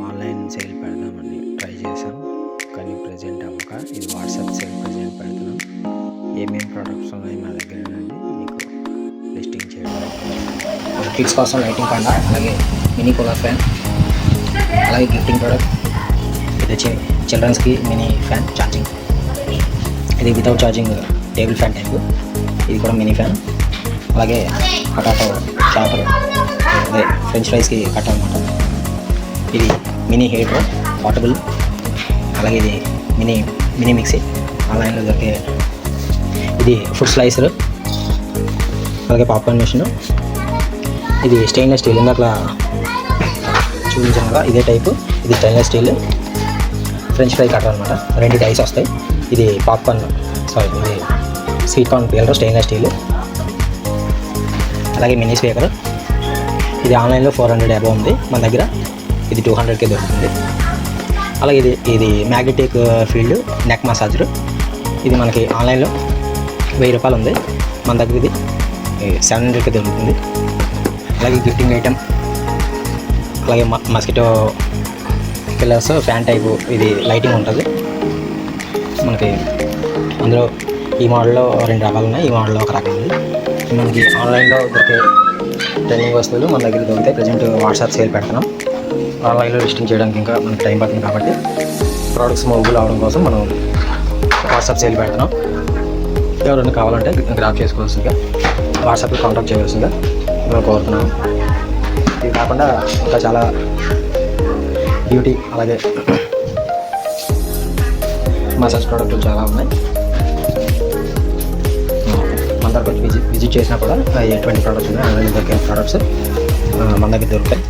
Online sale పెడదామని try చేశాం, కానీ ప్రజెంట్ అవ్వక ఇది వాట్సాప్ సేల్ ప్రజెంట్ పెడుతున్నాం. ఏమేమి ప్రోడక్ట్స్ ఉన్నాయి మా దగ్గర అనేది మీకు లిస్టింగ్ చేయడం. కిడ్స్ కోసం లైటింగ్ పండా, అలాగే మినీ కూలర్ ఫ్యాన్, అలాగే గిఫ్టింగ్ ప్రోడక్ట్. ఇది వచ్చి చిల్డ్రన్స్కి మినీ ఫ్యాన్ ఛార్జింగ్. ఇది without charging table fan type. ఇది కూడా మినీ ఫ్యాన్. అలాగే పొటాటో చాపర్, అదే ఫ్రెంచ్ ఫ్రైస్కి కట్ట అనమాట. ఇది మినీ హీటర్ పోర్టబుల్. అలాగే ఇది మినీ మిక్సీ ఆన్లైన్లో దొరికే. ఇది ఫుడ్ స్లైసర్, అలాగే పాప్కార్న్ మెషిన్. ఇది స్టెయిన్లెస్ స్టీల్, ఇందాక చూపించాను కదా ఇదే టైపు. ఇది stainless steel French fry cutter అనమాట. 2 డైస్ వస్తాయి. ఇది ఇది sweet corn peeler stainless steel. అలాగే మినీ స్పీకర్. ఇది ఆన్లైన్లో 400 అబౌవ్ ఉంది, మన దగ్గర ఇది 200కే దొరుకుతుంది. అలాగే ఇది మ్యాగ్నెటిక్ ఫీల్డ్ నెక్ మసాజర్. ఇది మనకి ఆన్లైన్లో 1000 రూపాయలు ఉంది, మన దగ్గర ఇది 700కే దొరుకుతుంది. అలాగే గిఫ్టింగ్ ఐటమ్, అలాగే మస్కిటో కిల్లర్స్ ఫ్యాన్ టైపు. ఇది లైటింగ్ ఉంటుంది మనకి. అందులో ఈ మోడల్లో 2 రకాలు ఉన్నాయి, ఈ మోడల్లో ఒక రకం ఉంది. మనకి ఆన్లైన్లో దొరికే ట్రెండింగ్ వస్తువులు మన దగ్గర దొరికితే ప్రజెంట్ వాట్సాప్ సేల్ పెడుతున్నాం. ఆన్లైన్లో లిస్టింగ్ చేయడానికి ఇంకా మనకి టైం పడుతుంది కాబట్టి ప్రోడక్ట్స్ మొబైల్ అవడం కోసం మనం వాట్సాప్ సేల్ పెడుతున్నాం. ఎవరైనా కావాలంటే గ్రాప్ చేసుకోవాల్సిందిగా, వాట్సాప్లో కాంటాక్ట్ చేయవలసిందిగా మేము కోరుతున్నాము. ఇది కాకుండా ఇంకా చాలా బ్యూటీ అలాగే మసాజ్ ప్రోడక్ట్లు చాలా ఉన్నాయి. మన దగ్గర విజిట్ చేసినా కూడా ఎటువంటి ప్రోడక్ట్స్ ఉన్నాయి, ఆన్లైన్ దొరికే ప్రోడక్ట్స్ మన దగ్గర దొరుకుతాయి.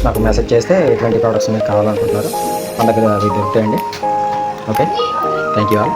నాకు మెసేజ్ చేస్తే ఎటువంటి ప్రోడక్ట్స్ మీకు కావాలనుకుంటున్నారు మన దగ్గర అవి దొరుకుతాయండి. Okay, thank you all.